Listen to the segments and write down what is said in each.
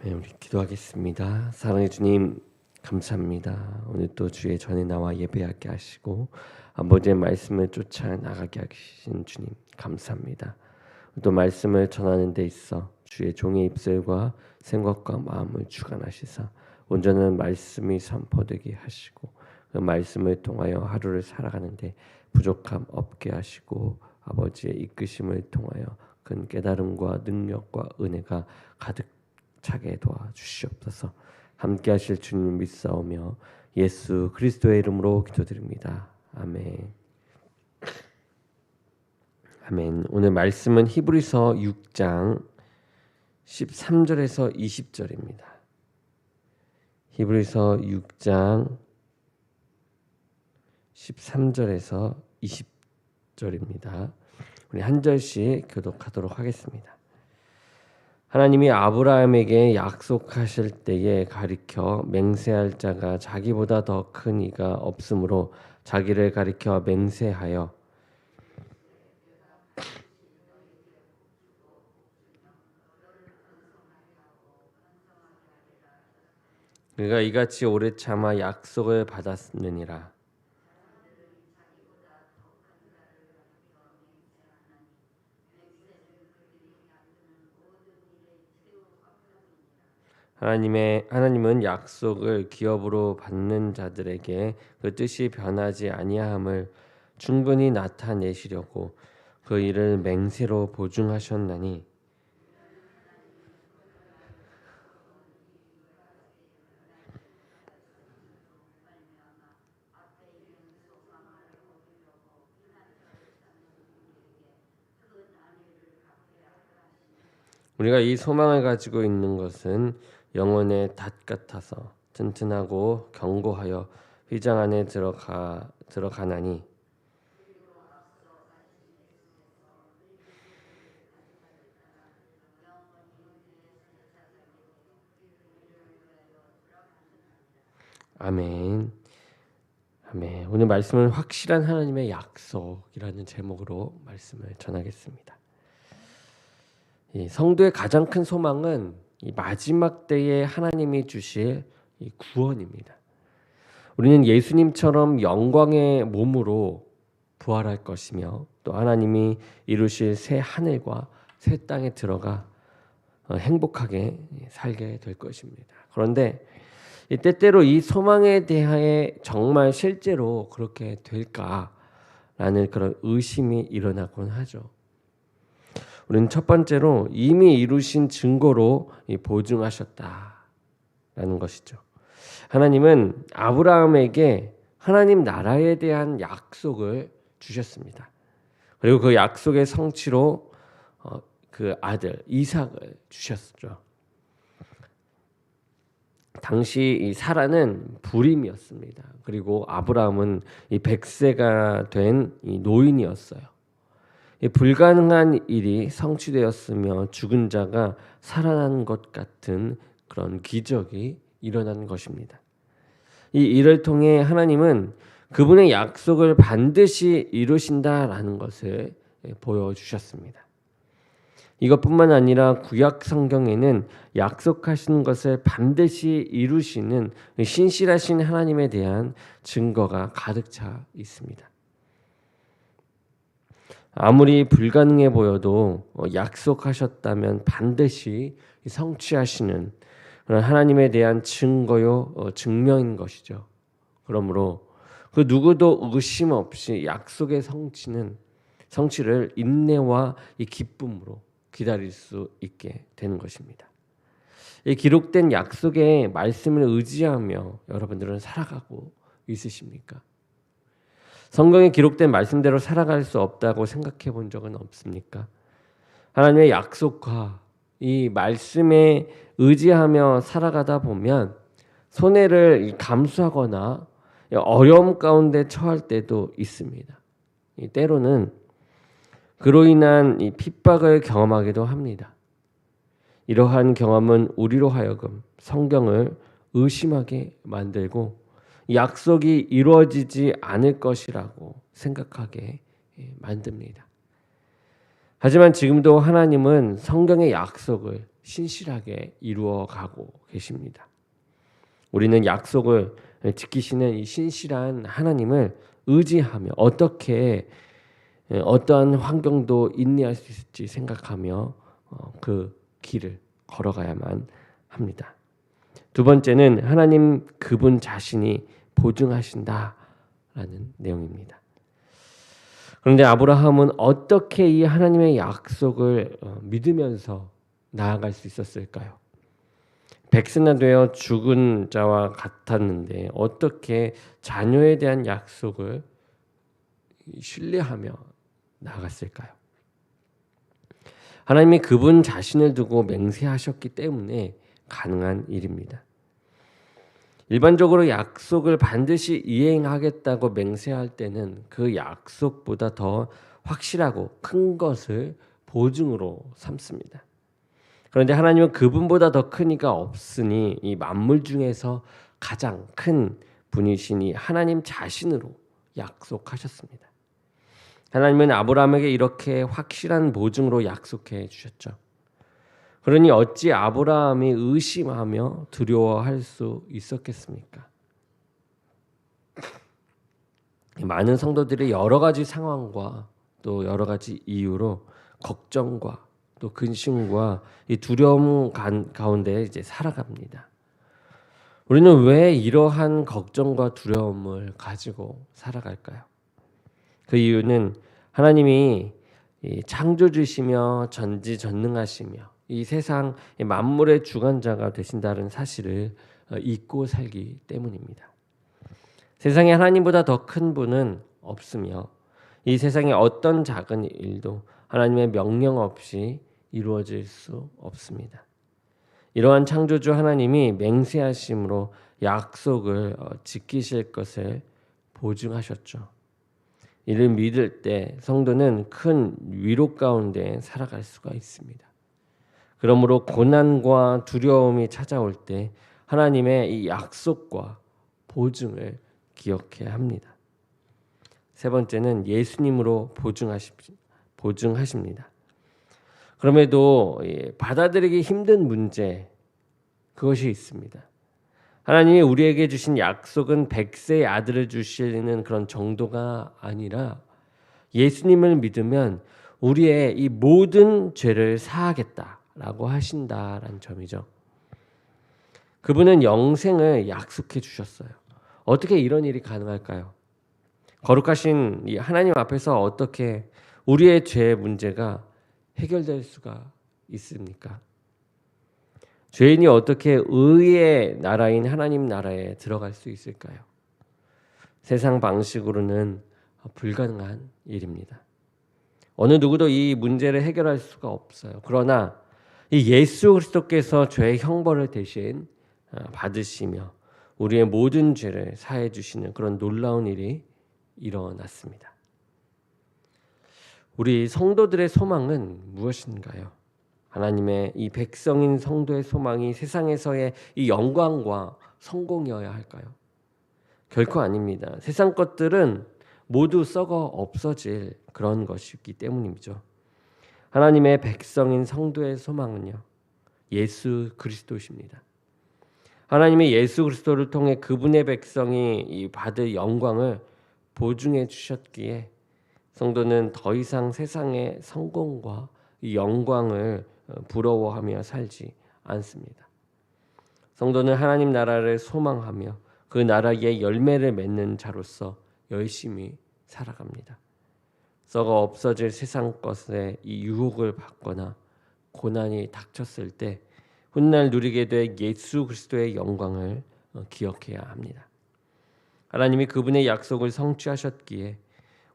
네, 우리 기도하겠습니다. 사랑해 주님, 감사합니다. 오늘 또 주의 전에 나와 예배하게 하시고 아버지의 말씀을 쫓아 나가게 하신 주님 감사합니다. 또 말씀을 전하는 데 있어 주의 종의 입술과 생각과 마음을 주관하시사 온전한 말씀이 선포되게 하시고 그 말씀을 통하여 하루를 살아가는데 부족함 없게 하시고 아버지의 이끄심을 통하여 큰 깨달음과 능력과 은혜가 가득 차게 도와주시옵소서. 함께하실 주님 믿사오며 예수 그리스도의 이름으로 기도드립니다. 아멘. 아멘. 오늘 말씀은 히브리서 6장 13절에서 20절입니다. 히브리서 6장 13절에서 20절입니다. 우리 한 절씩 교독하도록 하겠습니다. 하나님이 아브라함에게 약속하실 때에 가리켜 맹세할 자가 자기보다 더 큰 이가 없으므로 자기를 가리켜 맹세하여 그가 이같이 오래 참아 약속을 받았느니라. 하나님은 약속을 기업으로 받는 자들에게 그 뜻이 변하지 아니함을 충분히 나타내시려고 그 일을 맹세로 보증하셨나니 우리가 이 소망을 가지고 있는 것은 영혼의 닷 같아서 튼튼하고 견고하여 휘장 안에 들어가나니 아멘. 아멘. 오늘 말씀은 확실한 하나님의 약속이라는 제목으로 말씀을 전하겠습니다. 이 성도의 가장 큰 소망은 이 마지막 때에 하나님이 주실 이 구원입니다. 우리는 예수님처럼 영광의 몸으로 부활할 것이며 또 하나님이 이루실 새 하늘과 새 땅에 들어가 행복하게 살게 될 것입니다. 그런데 때때로 이 소망에 대하여 정말 실제로 그렇게 될까라는 그런 의심이 일어나곤 하죠. 우리는 첫 번째로 이미 이루신 증거로 보증하셨다라는 것이죠. 하나님은 아브라함에게 하나님 나라에 대한 약속을 주셨습니다. 그리고 그 약속의 성취로 그 아들 이삭을 주셨죠. 당시 이 사라는 불임이었습니다. 그리고 아브라함은 이 100세가 된 이 노인이었어요. 이 불가능한 일이 성취되었으며 죽은 자가 살아난 것 같은 그런 기적이 일어난 것입니다. 이 일을 통해 하나님은 그분의 약속을 반드시 이루신다라는 것을 보여주셨습니다. 이것뿐만 아니라 구약 성경에는 약속하신 것을 반드시 이루시는 신실하신 하나님에 대한 증거가 가득 차 있습니다. 아무리 불가능해 보여도 약속하셨다면 반드시 성취하시는 그런 하나님에 대한 증거요 증명인 것이죠. 그러므로 그 누구도 의심 없이 약속의 성취를 인내와 이 기쁨으로 기다릴 수 있게 되는 것입니다. 이 기록된 약속의 말씀을 의지하며 여러분들은 살아가고 있으십니까? 성경에 기록된 말씀대로 살아갈 수 없다고 생각해 본 적은 없습니까? 하나님의 약속과 이 말씀에 의지하며 살아가다 보면 손해를 감수하거나 어려움 가운데 처할 때도 있습니다. 때로는 그로 인한 이 핍박을 경험하기도 합니다. 이러한 경험은 우리로 하여금 성경을 의심하게 만들고 약속이 이루어지지 않을 것이라고 생각하게 만듭니다. 하지만 지금도 하나님은 성경의 약속을 신실하게 이루어가고 계십니다. 우리는 약속을 지키시는 이 신실한 하나님을 의지하며 어떠한 환경도 인내할 수 있을지 생각하며 그 길을 걸어가야만 합니다. 두 번째는 하나님 그분 자신이 보증하신다라는 내용입니다. 그런데 아브라함은 어떻게 이 하나님의 약속을 믿으면서 나아갈 수 있었을까요? 백세나 되어 죽은 자와 같았는데 어떻게 자녀에 대한 약속을 신뢰하며 나아갔을까요? 하나님이 그분 자신을 두고 맹세하셨기 때문에 가능한 일입니다. 일반적으로 약속을 반드시 이행하겠다고 맹세할 때는 그 약속보다 더 확실하고 큰 것을 보증으로 삼습니다. 그런데 하나님은 그분보다 더 큰 이가 없으니 이 만물 중에서 가장 큰 분이시니 하나님 자신으로 약속하셨습니다. 하나님은 아브라함에게 이렇게 확실한 보증으로 약속해 주셨죠. 그러니 어찌 아브라함이 의심하며 두려워할 수 있었겠습니까? 많은 성도들이 여러 가지 상황과 또 여러 가지 이유로 걱정과 또 근심과 이 두려움 가운데 이제 살아갑니다. 우리는 왜 이러한 걱정과 두려움을 가지고 살아갈까요? 그 이유는 하나님이 창조주시며 전지전능하시며 이 세상 만물의 주관자가 되신다는 사실을 잊고 살기 때문입니다. 세상에 하나님보다 더 큰 분은 없으며 이 세상의 어떤 작은 일도 하나님의 명령 없이 이루어질 수 없습니다. 이러한 창조주 하나님이 맹세하심으로 약속을 지키실 것을 보증하셨죠. 이를 믿을 때 성도는 큰 위로 가운데 살아갈 수가 있습니다. 그러므로 고난과 두려움이 찾아올 때 하나님의 이 약속과 보증을 기억해야 합니다. 세 번째는 예수님으로 보증하십니다. 그럼에도 받아들이기 힘든 문제 그것이 있습니다. 하나님이 우리에게 주신 약속은 백세의 아들을 주시는 그런 정도가 아니라 예수님을 믿으면 우리의 이 모든 죄를 사하겠다라고 하신다라는 점이죠. 그분은 영생을 약속해 주셨어요. 어떻게 이런 일이 가능할까요? 거룩하신 이 하나님 앞에서 어떻게 우리의 죄 문제가 해결될 수가 있습니까? 죄인이 어떻게 의의 나라인 하나님 나라에 들어갈 수 있을까요? 세상 방식으로는 불가능한 일입니다. 어느 누구도 이 문제를 해결할 수가 없어요. 그러나 이 예수 그리스도께서 죄의 형벌을 대신 받으시며 우리의 모든 죄를 사해 주시는 그런 놀라운 일이 일어났습니다. 우리 성도들의 소망은 무엇인가요? 하나님의 이 백성인 성도의 소망이 세상에서의 이 영광과 성공이어야 할까요? 결코 아닙니다. 세상 것들은 모두 썩어 없어질 그런 것이기 때문이죠. 하나님의 백성인 성도의 소망은요, 예수 그리스도십니다. 하나님의 예수 그리스도를 통해 그분의 백성이 받을 영광을 보증해 주셨기에 성도는 더 이상 세상의 성공과 이 영광을 부러워하며 살지 않습니다. 성도는 하나님 나라를 소망하며 그 나라의 열매를 맺는 자로서 열심히 살아갑니다. 썩어 없어질 세상 것에 이 유혹을 받거나 고난이 닥쳤을 때 훗날 누리게 될 예수 그리스도의 영광을 기억해야 합니다. 하나님이 그분의 약속을 성취하셨기에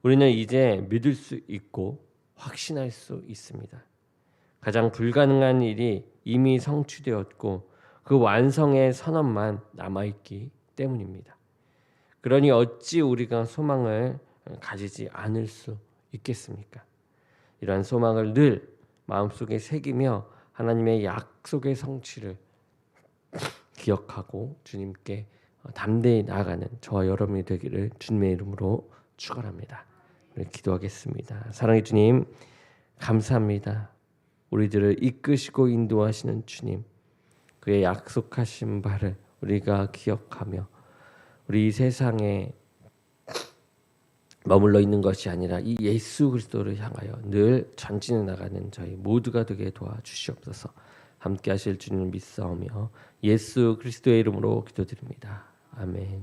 우리는 이제 믿을 수 있고 확신할 수 있습니다. 가장 불가능한 일이 이미 성취되었고 그 완성의 선언만 남아있기 때문입니다. 그러니 어찌 우리가 소망을 가지지 않을 수 있겠습니까? 이러한 소망을 늘 마음속에 새기며 하나님의 약속의 성취를 기억하고 주님께 담대히 나아가는 저와 여러분이 되기를 주님의 이름으로 축원합니다. 기도하겠습니다. 사랑의 주님, 감사합니다. 우리들을 이끄시고 인도하시는 주님, 그의 약속하신 바를 우리가 기억하며 우리 이 세상에 머물러 있는 것이 아니라 이 예수 그리스도를 향하여 늘 전진해 나가는 저희 모두가 되게 도와주시옵소서. 함께 하실 주님을 믿사오며 예수 그리스도의 이름으로 기도드립니다. 아멘.